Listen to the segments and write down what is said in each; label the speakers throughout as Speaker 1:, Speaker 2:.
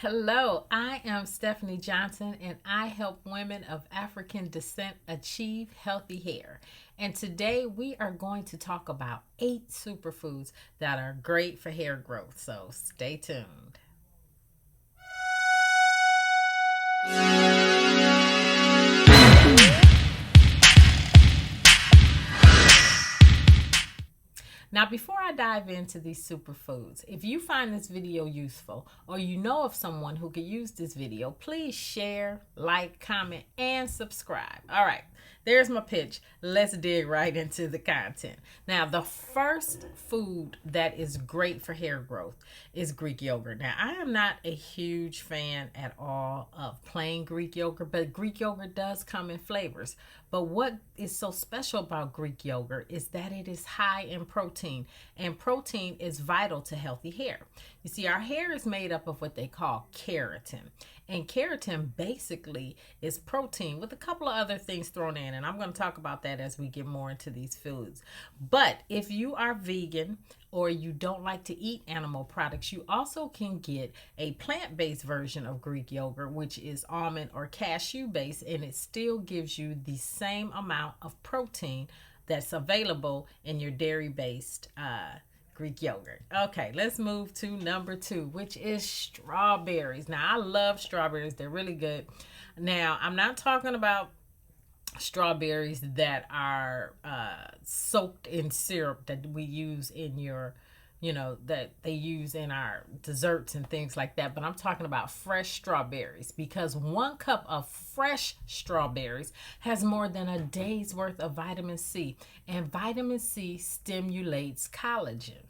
Speaker 1: Hello, I am Stephanie Johnson and I help women of African descent achieve healthy hair. And today we are going to talk about 8 superfoods that are great for hair growth. So stay tuned. Now, before I dive into these superfoods, if you find this video useful or you know of someone who could use this video, please share, like, comment, and subscribe. All right, there's my pitch. Let's dig right into the content. Now, the first food that is great for hair growth is Greek yogurt. Now, I am not a huge fan at all of plain Greek yogurt, but Greek yogurt does come in flavors. But what is so special about Greek yogurt is that it is high in protein, and protein is vital to healthy hair. You see, our hair is made up of what they call keratin, and keratin basically is protein with a couple of other things thrown in, and I'm going to talk about that as we get more into these foods. But if you are vegan or you don't like to eat animal products, you also can get a plant-based version of Greek yogurt, which is almond or cashew based, and it still gives you the same amount of protein that's available in your dairy-based Greek yogurt. Okay, let's move to number 2, which is strawberries. Now, I love strawberries. They're really good. Now, I'm not talking about strawberries that are soaked in syrup that we use in that they use in our desserts and things like that. But I'm talking about fresh strawberries, because 1 cup of fresh strawberries has more than a day's worth of vitamin C, and vitamin C stimulates collagen.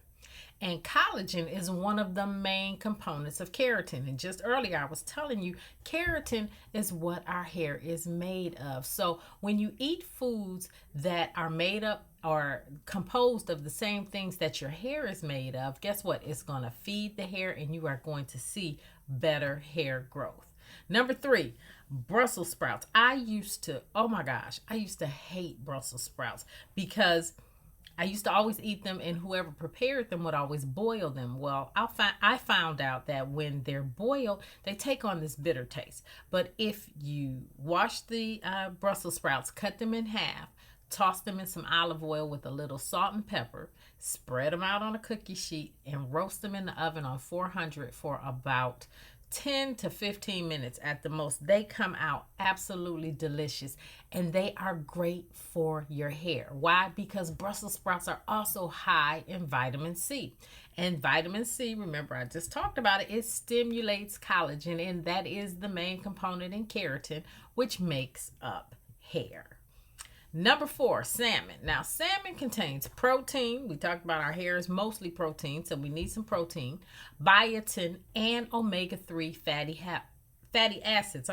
Speaker 1: And collagen is one of the main components of keratin. And just earlier, I was telling you, keratin is what our hair is made of. So when you eat foods that are made up or composed of the same things that your hair is made of, guess what? It's going to feed the hair and you are going to see better hair growth. Number 3, Brussels sprouts. I used to hate Brussels sprouts because I used to always eat them, and whoever prepared them would always boil them. Well, I found out that when they're boiled, they take on this bitter taste. But if you wash the Brussels sprouts, cut them in half, toss them in some olive oil with a little salt and pepper, spread them out on a cookie sheet, and roast them in the oven on 400 for about 10 to 15 minutes at the most, they come out absolutely delicious, and they are great for your hair. Why? Because Brussels sprouts are also high in vitamin C. And vitamin C, remember I just talked about it, it stimulates collagen, and that is the main component in keratin, which makes up hair. Number 4, salmon. Now, salmon contains protein. We talked about our hair is mostly protein, so we need some protein, biotin, and omega-3 fatty acids,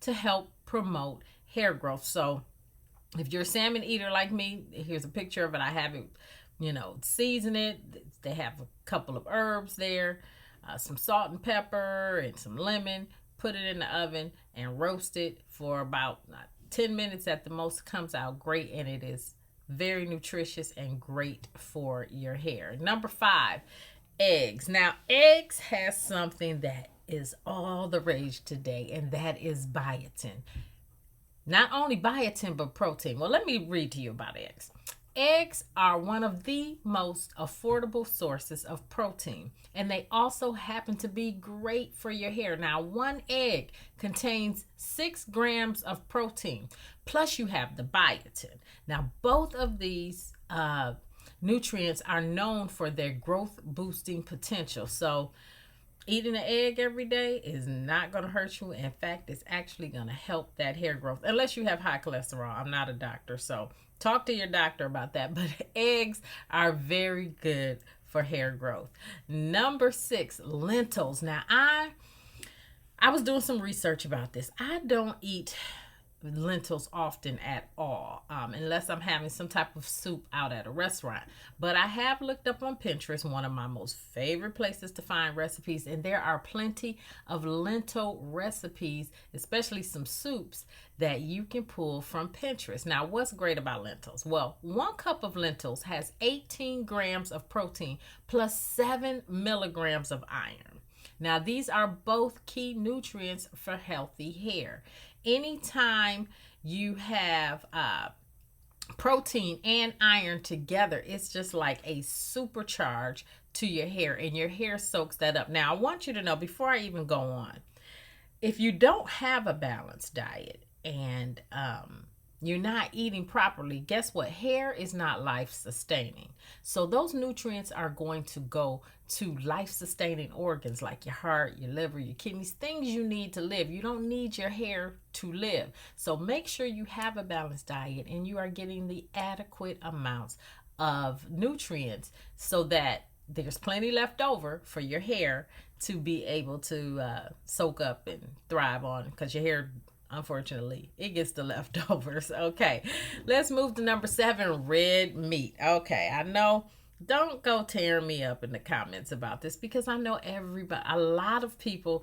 Speaker 1: to help promote hair growth. So if you're a salmon eater like me, here's a picture of it. I have it, season it. They have a couple of herbs there, some salt and pepper and some lemon. Put it in the oven and roast it for about 10 minutes at the most. Comes out great, and it is very nutritious and great for your hair. Number 5, eggs. Now, eggs has something that is all the rage today, and that is biotin. Not only biotin, but protein. Well, let me read to you about eggs. Eggs are one of the most affordable sources of protein, and they also happen to be great for your hair. Now, 1 egg contains 6 grams of protein, plus you have the biotin. Now, both of these nutrients are known for their growth boosting potential. So eating an egg every day is not going to hurt you. In fact, it's actually going to help that hair growth, unless you have high cholesterol. I'm not a doctor, so talk to your doctor about that. But eggs are very good for hair growth. Number 6, lentils. Now, I was doing some research about this. I don't eat lentils often at all, unless I'm having some type of soup out at a restaurant. But I have looked up on Pinterest, one of my most favorite places to find recipes, and there are plenty of lentil recipes, especially some soups that you can pull from Pinterest. Now, what's great about lentils? Well, 1 cup of lentils has 18 grams of protein plus 7 milligrams of iron. Now, these are both key nutrients for healthy hair. Anytime you have protein and iron together, it's just like a supercharge to your hair, and your hair soaks that up. Now, I want you to know before I even go on, if you don't have a balanced diet and you're not eating properly, guess what? Hair is not life sustaining. So those nutrients are going to go to life sustaining organs like your heart, your liver, your kidneys, things you need to live. You don't need your hair to live. So make sure you have a balanced diet and you are getting the adequate amounts of nutrients so that there's plenty left over for your hair to be able to soak up and thrive on, because your hair, unfortunately, it gets the leftovers. Okay, let's move to number 7, red meat. Okay, I know, don't go tearing me up in the comments about this, because I know everybody, a lot of people,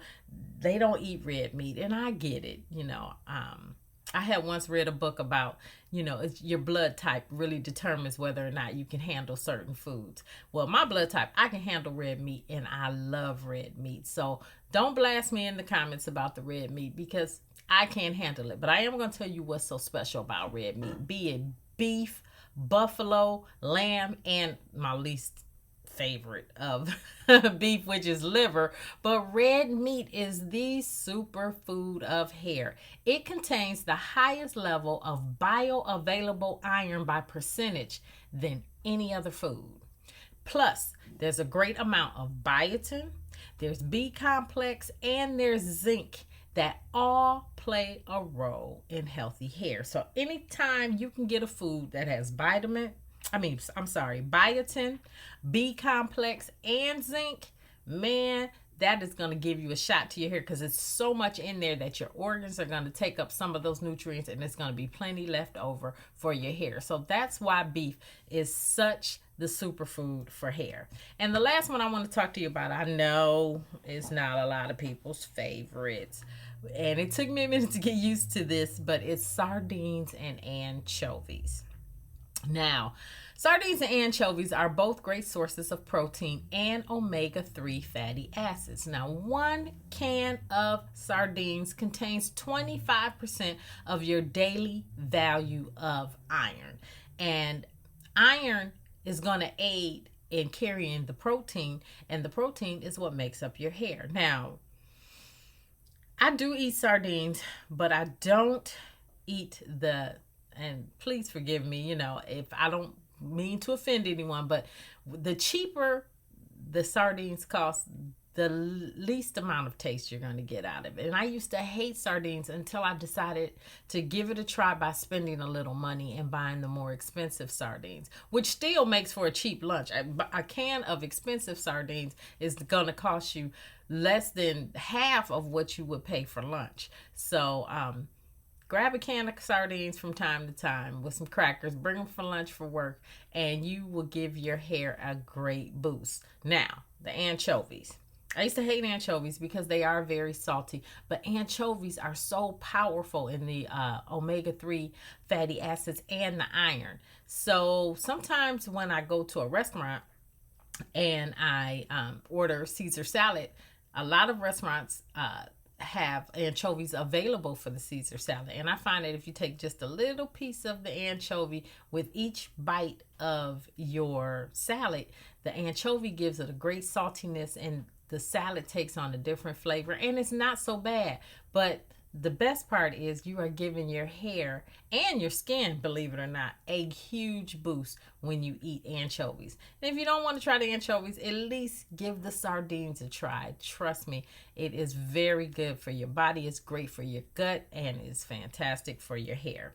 Speaker 1: they don't eat red meat, and I get it. I had once read a book about, it's your blood type really determines whether or not you can handle certain foods. Well, my blood type, I can handle red meat, and I love red meat. So don't blast me in the comments about the red meat, because I can't handle it. But I am going to tell you what's so special about red meat, be it beef, buffalo, lamb, and my least favorite of beef, which is liver. But red meat is the superfood of hair. It contains the highest level of bioavailable iron by percentage than any other food. Plus, there's a great amount of biotin, there's B complex, and there's zinc that all play a role in healthy hair. So anytime you can get a food that has biotin, B complex, and zinc, man, that is going to give you a shot to your hair, because it's so much in there that your organs are going to take up some of those nutrients, and it's going to be plenty left over for your hair. So that's why beef is such the superfood for hair. And the last one I want to talk to you about, I know it's not a lot of people's favorites, and it took me a minute to get used to this, but it's sardines and anchovies. Now, sardines and anchovies are both great sources of protein and omega-3 fatty acids. Now, 1 can of sardines contains 25% of your daily value of iron. And iron is going to aid in carrying the protein, and the protein is what makes up your hair. Now, I do eat sardines, but I don't eat and please forgive me, if I don't mean to offend anyone, but the cheaper the sardines cost, the least amount of taste you're going to get out of it. And I used to hate sardines until I decided to give it a try by spending a little money and buying the more expensive sardines, which still makes for a cheap lunch. A can of expensive sardines is going to cost you less than half of what you would pay for lunch. So, grab a can of sardines from time to time with some crackers, bring them for lunch for work, and you will give your hair a great boost. Now, the anchovies. I used to hate anchovies because they are very salty, but anchovies are so powerful in the omega-3 fatty acids and the iron. So sometimes when I go to a restaurant and I order Caesar salad, a lot of restaurants have anchovies available for the Caesar salad, and I find that if you take just a little piece of the anchovy with each bite of your salad, the anchovy gives it a great saltiness, and the salad takes on a different flavor, and it's not so bad. But the best part is you are giving your hair and your skin, believe it or not, a huge boost when you eat anchovies. And if you don't want to try the anchovies, at least give the sardines a try. Trust me, it is very good for your body. It's great for your gut, and it's fantastic for your hair.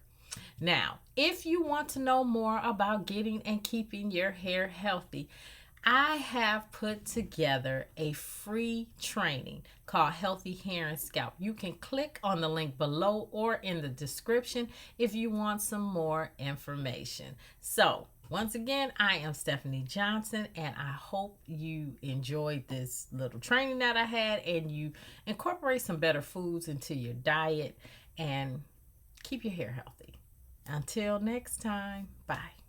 Speaker 1: Now, if you want to know more about getting and keeping your hair healthy, I have put together a free training called Healthy Hair and Scalp. You can click on the link below or in the description if you want some more information. So, once again, I am Stephanie Johnson, and I hope you enjoyed this little training that I had, and you incorporate some better foods into your diet and keep your hair healthy. Until next time, bye.